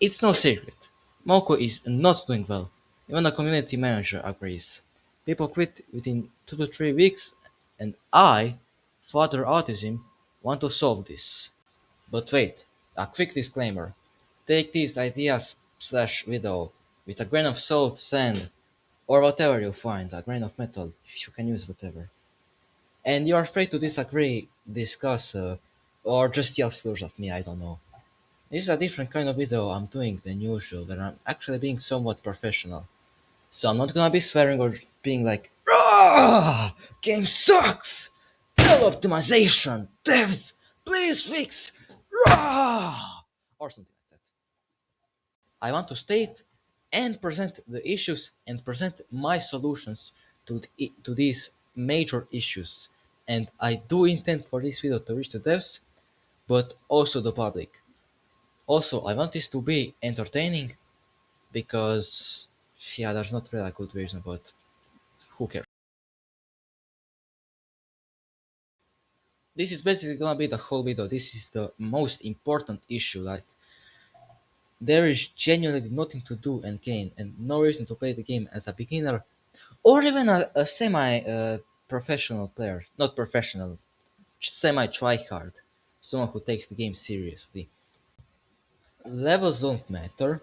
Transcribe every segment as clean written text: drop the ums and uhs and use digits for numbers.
It's no secret. Moko is not doing well. Even the community manager agrees. People quit within 2 to 3 weeks, and I, Father Autism, want to solve this. But wait, a quick disclaimer. Take these ideas slash video with a grain of salt, sand, or whatever you find, a grain of metal, you can use whatever. And you're free to disagree, discuss, or just yell slurs at me, I don't know. This is a different kind of video I'm doing than usual, where I'm actually being somewhat professional. So I'm not gonna be swearing or being like, "Ah, game sucks! Hell optimization! Devs, please fix! Rah!" Or something like that. I want to state and present the issues and present my solutions to these major issues. And I do intend for this video to reach the devs, but also the public. Also, I want this to be entertaining because, yeah, there's not really a good reason, but who cares? This is basically gonna be the whole video. This is the most important issue. Like, there is genuinely nothing to do and gain, and no reason to play the game as a beginner or even a semi professional player. Not professional, semi tryhard. Someone who takes the game seriously. Levels don't matter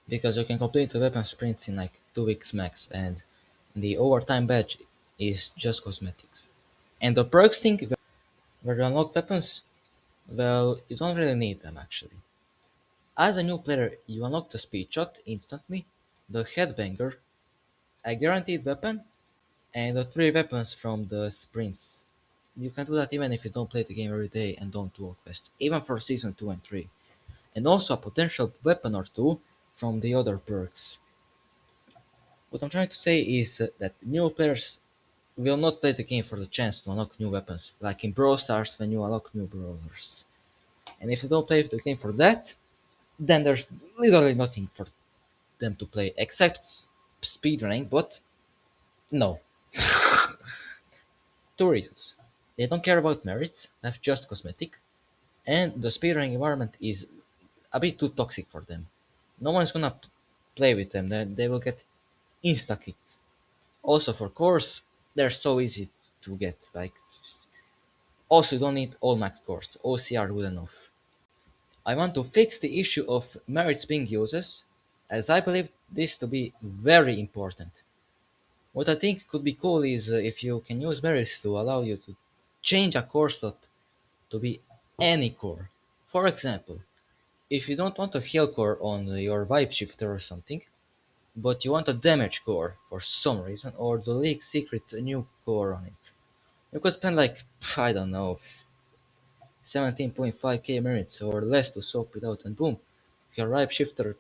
because you can complete the weapon sprints in like 2 weeks max, and the overtime badge is just cosmetics. And the perks thing, where you unlock weapons, well, you don't really need them actually. As a new player, you unlock the speed shot instantly, the headbanger, a guaranteed weapon, and the 3 weapons from the sprints. You can do that even if you don't play the game every day and don't do all quests, even for season 2 and 3. And also a potential weapon or two from the other perks. What I'm trying to say is that new players will not play the game for the chance to unlock new weapons, like in Brawl Stars when you unlock new brawlers. And if they don't play the game for that, then there's literally nothing for them to play except speedrunning, but no. 2 reasons. They don't care about merits, that's just cosmetic, and the speedrunning environment is a bit too toxic for them. No one's gonna play with them, they will get insta-kicked. Also for cores, they're so easy to get, like, also you don't need all max cores, OCR good enough. I want to fix the issue of merits being uses, as I believe this to be very important. What I think could be cool is if you can use merits to allow you to change a core slot to be any core. For example, if you don't want a heal core on your vibe shifter or something, but you want a damage core for some reason, or the League secret new core on it, you could spend like, I don't know, 17.5k merits or less to swap it out, and boom, your vibe shifter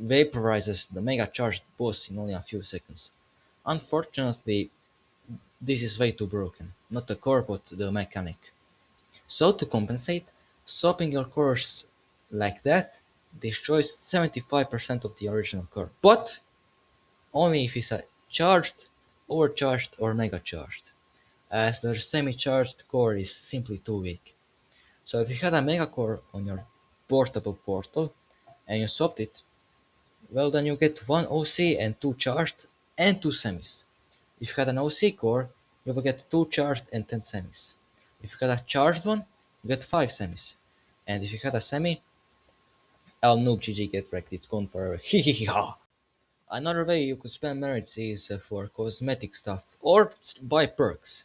vaporizes the mega charged boss in only a few seconds. Unfortunately, this is way too broken, not the core but the mechanic. So to compensate, swapping your cores like that destroys 75% of the original core, but only if it's a charged, overcharged or mega charged, as the semi-charged core is simply too weak. So if you had a mega core on your portable portal and you swapped it, well then you get 1 OC and 2 charged and 2 semis. If you had an OC core, you will get 2 charged and 10 semis. If you had a charged one, you get 5 semis. And if you had a semi, I'll noob GG get wrecked, it's gone forever. Heheha. Another way you could spend merits is for cosmetic stuff or buy perks.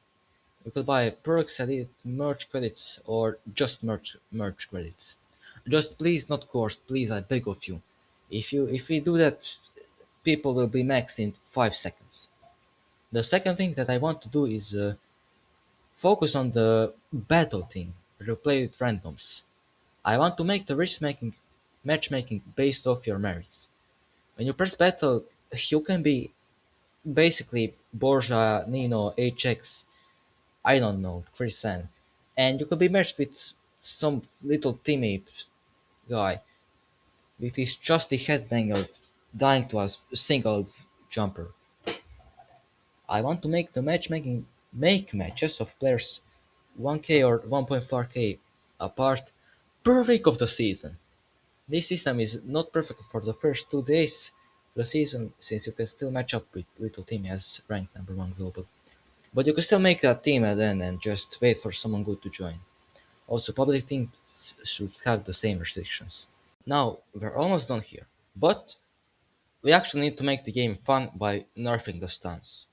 You could buy perks, elite merch credits, or just merch credits. Just please not cores, please, I beg of you. If we do that, people will be maxed in 5 seconds. The second thing that I want to do is focus on the battle thing, replay with randoms. I want to make the matchmaking based off your merits. When you press battle, you can be basically Borja, Nino, HX, I don't know, Chrisan, and you could be matched with some little teammate guy with his trusty headbanger dying to a single jumper. I want to make the matchmaking make matches of players 1k or 1.4k apart per week of the season. This system is not perfect for the first 2 days of the season since you can still match up with little team as ranked number 1 global. But you can still make that team and then and just wait for someone good to join. Also, public teams should have the same restrictions. Now, we're almost done here, but we actually need to make the game fun by nerfing the stuns.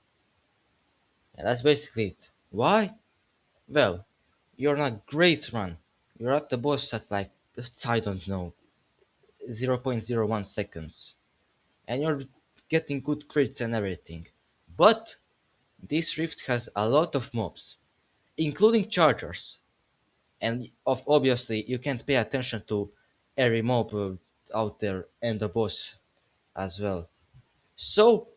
And that's basically it. Why? Well, you're on a great run. You're at the boss at like, I don't know, 0.01 seconds. And you're getting good crits and everything. But this rift has a lot of mobs, including chargers. And obviously, you can't pay attention to every mob out there and the boss as well. So,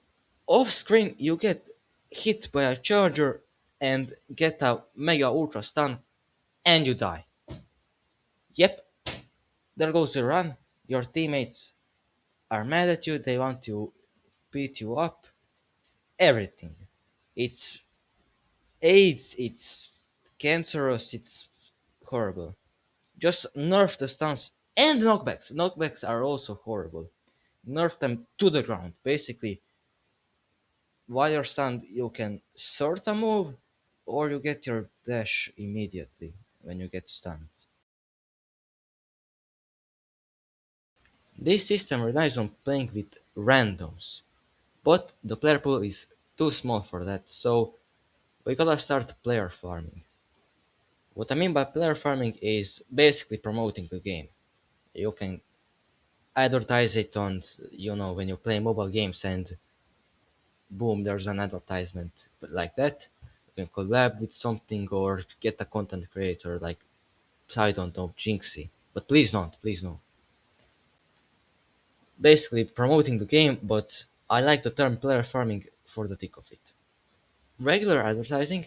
off screen, you get hit by a charger and get a mega ultra stun, and you die. Yep, there goes the run. Your teammates are mad at you, they want to beat you up, everything. It's AIDS, it's cancerous, it's horrible. Just nerf the stuns and knockbacks. Knockbacks are also horrible. Nerf them to the ground. Basically, while you're stunned, you can sort a move, or you get your dash immediately when you get stunned. This system relies on playing with randoms, but the player pool is too small for that, so we gotta start player farming. What I mean by player farming is basically promoting the game. You can advertise it on, when you play mobile games and boom, there's an advertisement like that. You can collab with something or get a content creator like, I don't know, Jinxie. But please don't, please no. Basically promoting the game, but I like the term player farming for the tick of it. Regular advertising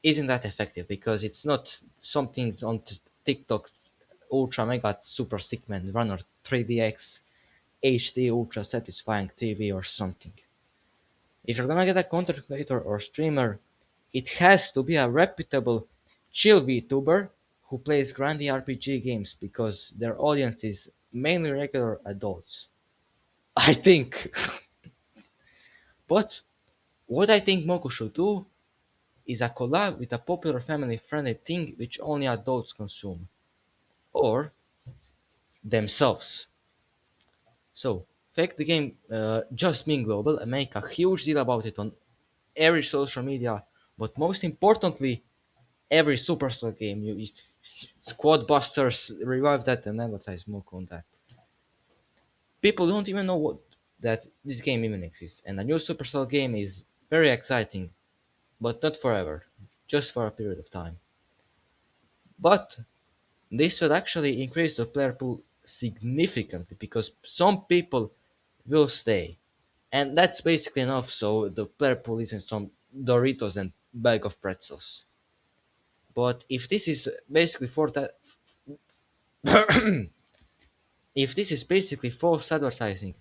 isn't that effective because it's not something on TikTok ultra mega super stickman runner 3DX HD ultra satisfying TV or something. If you're gonna get a content creator or streamer, it has to be a reputable chill VTuber who plays grindy RPG games because their audience is mainly regular adults. I think. But what I think Moku should do is a collab with a popular family friendly thing which only adults consume. Or themselves. So, fake the game just being global and make a huge deal about it on every social media, but most importantly, every Supercell game. Squad Busters, revive that and advertise more on that. People don't even know that this game even exists, and a new Supercell game is very exciting, but not forever, just for a period of time. But this would actually increase the player pool significantly because some people will stay. And that's basically enough so the player pool isn't some Doritos and bag of pretzels. But if this is basically for that, if this is basically false advertising,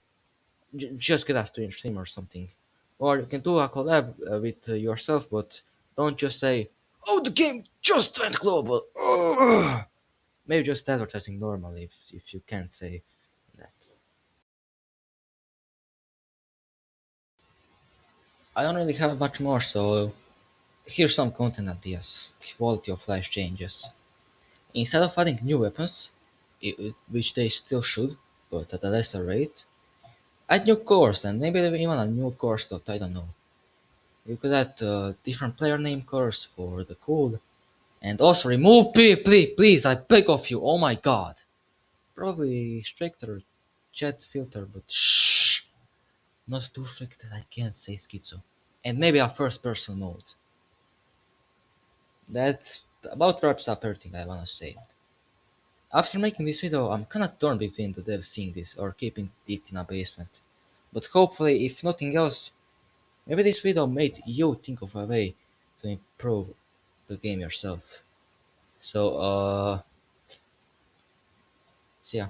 just get a stream or something. Or you can do a collab with yourself, but don't just say, "Oh, the game just went global." Ugh. Maybe just advertising normally if you can't say that. I don't really have much more, so here's some content ideas. Quality of life changes. Instead of adding new weapons, which they still should, but at a lesser rate, add new cores and maybe even a new core slot, I don't know. You could add different player name cores for the code. And also remove please, I beg of you, oh my god. Probably stricter chat filter, but shh. Not too strict that I can't say schizo. And maybe a first person mode. That about wraps up everything I wanna say. After making this video, I'm kinda torn between the devs seeing this or keeping it in a basement. But hopefully, if nothing else, maybe this video made you think of a way to improve the game yourself. So, see ya.